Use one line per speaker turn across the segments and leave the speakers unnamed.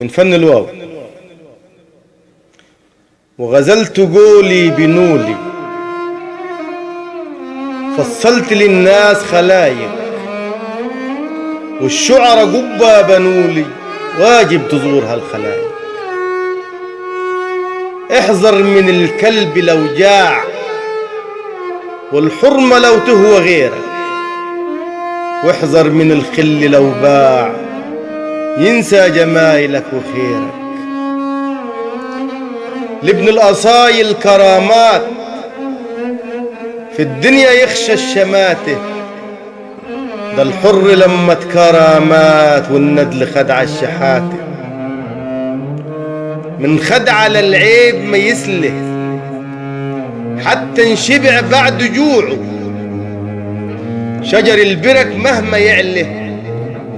من فن الواو. وغزلت قولي بنولي، فصلت للناس خلايق، والشعر قبة بنولي، واجب تزور هالخلايق. احذر من الكلب لو جاع، والحرمة لو تهوى غيرك، واحذر من الخل لو باع، ينسى جمايلك وخيرك. لابن الأصايل كرامات، في الدنيا يخشى الشماتة، ده الحر لما كرامات، والندل خدع الشحاتة. من خدع للعيب ما يسله، حتى انشبع بعد جوعه. شجر البرك مهما يعله،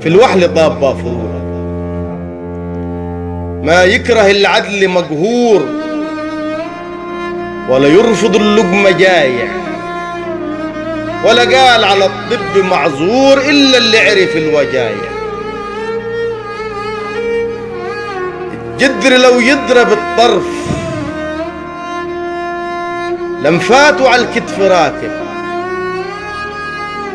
في الوحل طاب بافوره. ما يكره العدل مقهور، ولا يرفض اللقمة جايع، ولا قال على الطب معذور إلا اللي عرف الوجايع. الجدر لو يضرب الطرف، لنفاته على الكتف راكب.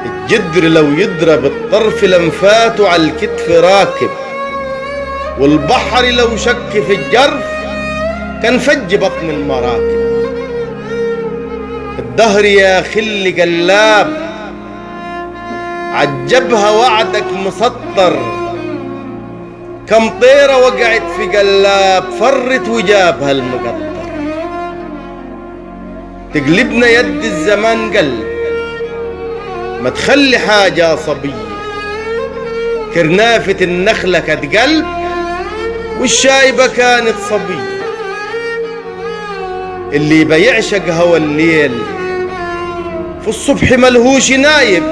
الجدر لو يضرب الطرف، لنفاته على الكتف راكب. والبحر لو شك في الجرف، كان فج بطن المراكب. الدهر يا خل قلاب، عجبها وعدك مسطر. كم طيرة وقعت في قلاب، فرت وجابها المقطر. تقلبنا يد الزمان قلب، ما تخلي حاجة صبية. كرنافة النخلة كانت قلب، والشايبة كانت صبية. اللي بيعشق هوى الليل، في الصبح ملهوش نايب.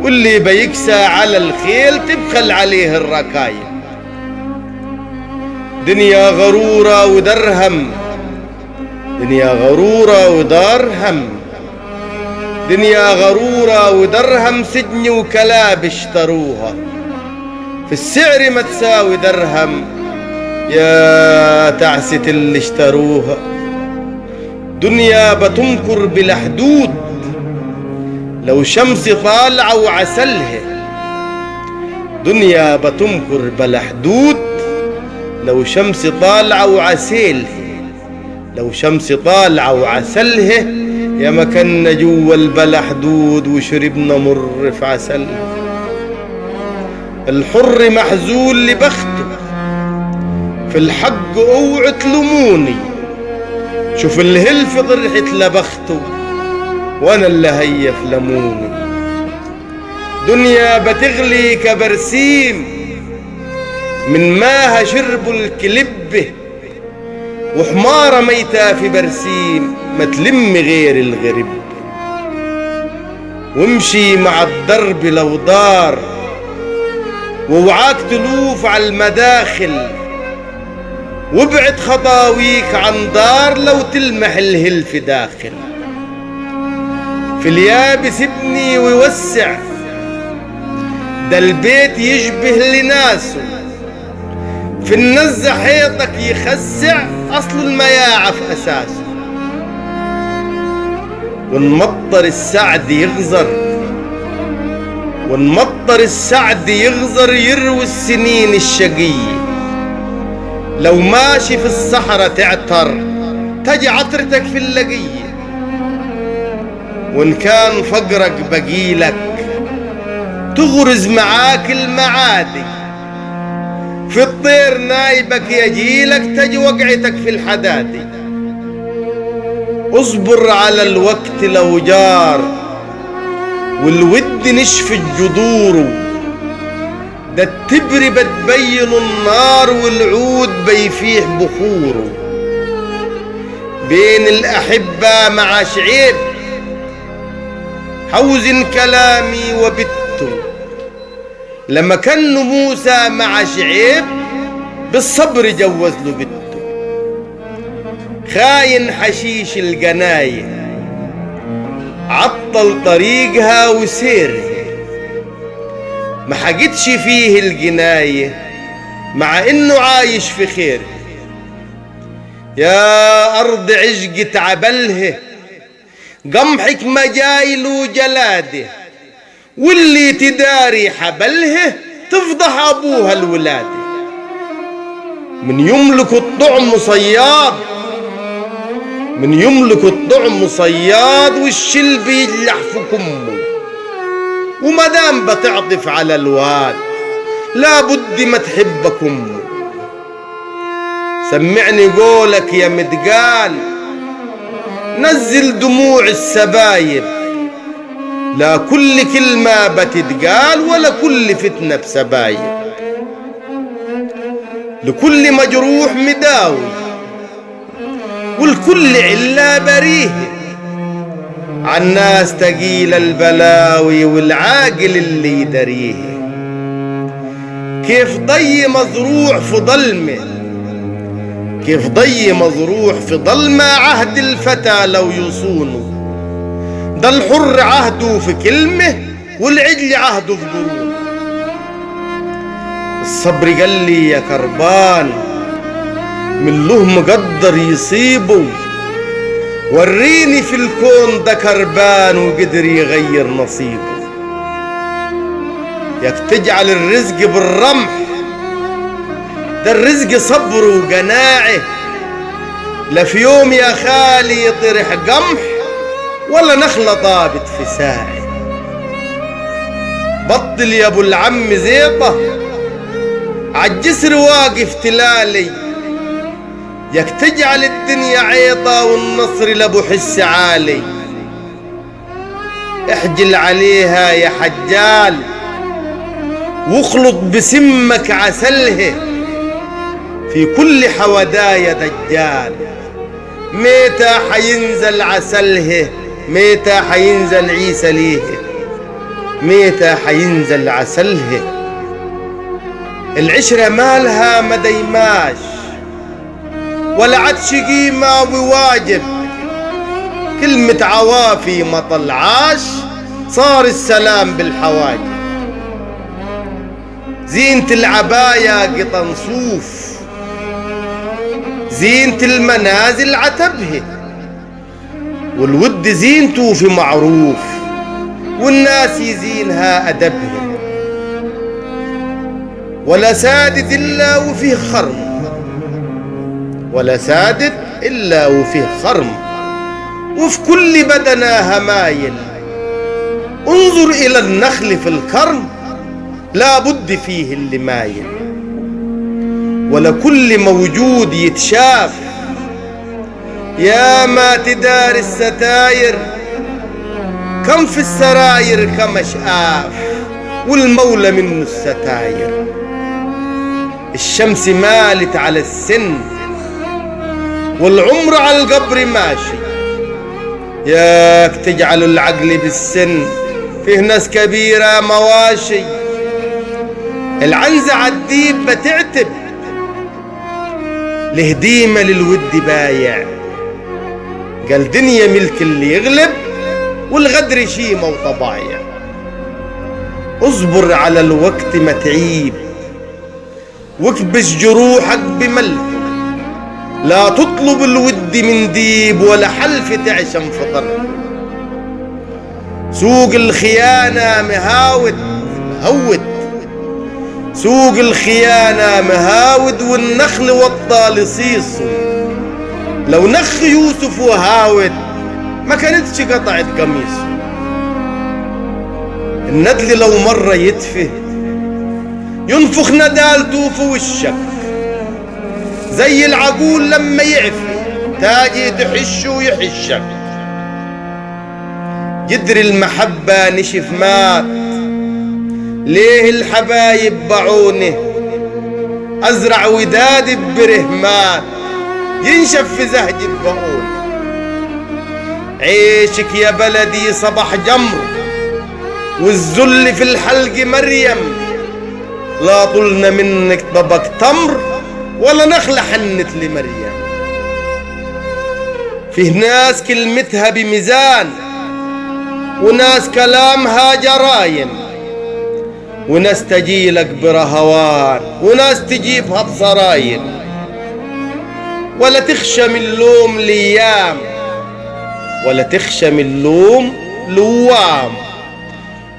واللي بيكسى على الخيل، تبخل عليه الركايب. دنيا غرورة ودرهم، دنيا غرورة ودرهم، دنيا غرورة ودرهم. سجن وكلاب اشتروها، في السعر ما تساوي درهم. يا تعسة اللي اشتروها. دنيا بتمكر بلا حدود، لو شمس طالعة وعسلها. دنيا بتمكر بلا حدود، لو شمس طالعة وعسلها. لو شمس طالعة وعسلها، يا مكنا جوا البلا حدود، وشربنا مر في عسلها. الحر محزول لبخته، في الحق اوعوا تلوموني. شوف الهلف ضرحت لبخته، وانا اللي هيف لموني. دنيا بتغلي كبرسيم، من ماها شربوا الكلبه. وحمارة ميتة في برسيم، ما تلم غير الغرب. وامشي مع الدرب لو دار، ووعاك تلوف على المداخل. وابعد خطاويك عن دار، لو تلمح الهلف داخل. في اليابس ابني ويوسع، ده البيت يشبه لناسه. في النزة حيطك يخسع، أصل المياعة في أساسه. والمطر السعد يغزر، والمطر السعد يغزر، يروي السنين الشقية. لو ماشي في الصحراء تعتر، تجي عطرتك في اللقية. وإن كان فقرك بقيلك، تغرز معاك المعادي. في الطير نايبك يجيلك، تجي وقعتك في الحدادي. اصبر على الوقت لو جار، والود نشف الجذور. ده التبر بتبين النار، والعود بيفيح بخوره. بين الأحبة مع شعيب، حوزن كلامي وبته. لما كان موسى مع شعيب، بالصبر جوز له بته. خاين حشيش القناية، عطل طريقها وسيرها. ما حقتش فيه الجناية، مع انه عايش في خير. يا ارض عشقة عبلها، قمحك مجايل وجلاده، واللي تداري حبلها تفضح ابوها الولاده. من يملك الطعم صياد، من يملك الطعم صياد، والشلب يجلح في كمه. ومدام بتعطف على الواد لابد ما تحبك امه. سمعني قولك يا متقال، نزل دموع السبايب، لا كل كلمة بتتقال ولا كل فتنة بسبايب. لكل مجروح مداوي والكل علا بريه، عالناس تقيل البلاوي والعاقل اللي يدريه. كيف ضي مزروع في ظلمه، كيف ضي مزروع في ظلمه، عهد الفتى لو يصونه. ده الحر عهده في كلمه والعجل عهده في قرونه. الصبر قال لي يا كربان، من له مقدر يصيبه، وريني في الكون ده كربان وقدر يغير نصيبه. ياك تجعل الرزق بالرمح، ده الرزق صبر وقناعه. لا في يوم يا خالي يطرح قمح ولا نخلة طابت في ساعه. بطل يا ابو العم زيطه، عالجسر واقف تلالي. ياك تجعل الدنيا عيطة والنصر لابو حس عالي. احجل عليها يا حجال واخلط بسمك عسلها، في كل حودايا دجال. متى حينزل عسلها، متى حينزل عيسى ليه، متى حينزل عسلها. العشرة مالها ما ديماش ولا عدش قيمة وواجب. كلمة عوافي ما طلعاش، صار السلام بالحواجب. زينة العباية قطن صوف، زينة المنازل عتبه، والود زينته في معروف، والناس يزينها أدبه. ولا سادد إلا وفيه خرم، ولا سادد إلا وفيه خرم، وفي كل بدنا همايل. انظر إلى النخل في الكرم، لا بد فيه اللي مايل. ولا كل موجود يتشاف، يا ما تدار الستاير. كم في السراير كمشآف، والمولى منه الستاير. الشمس مالت على السن والعمر على القبر ماشي. ياك تجعل العقل بالسن، فيه ناس كبيرة مواشي. العنزة عالديب بتعتب، الهديمة للود بايع. قال دنيا ملك اللي يغلب، والغدر شيمة وطبايع. اصبر على الوقت ما تعيب، واكبس جروحك بملح. لا تطلب الود من ديب، ولا حلف تعشم في طرف. سوق الخيانة مهاود، سوق الخيانة مهاود، والنخل وطى لصيصه. لو نخ يوسف وهاود ما كانتش قطعت قميصه. الندل لو مرة يتفه ينفخ ندالته في وشك، زي العقول لما يعفي تاجي تحشه ويحشك. جدر المحبة نشف مات، ليه الحبايب باعونه. أزرع وداد برهمات ينشف في زهجة بقونه. عيشك يا بلدي صبح جمر، والذل في الحلق مريم. لا طلنا منك طبق تمر، ولا نخلة حنت لمريم. فيه ناس كلمتها بميزان، وناس كلامها جرايم. وناس تجيلك برهوان وناس تجيبها بصراير. ولا تخشى من لوم ليام، ولا تخشى من لوم لوام،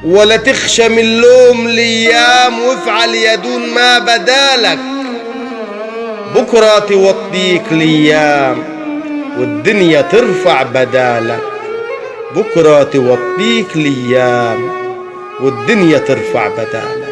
ولا تخشى من لوم ليام، وافعل يدون ما بدالك. بكرة توطيك ليام والدنيا ترفع بدالك. بكرة توطيك ليام والدنيا ترفع بدالك.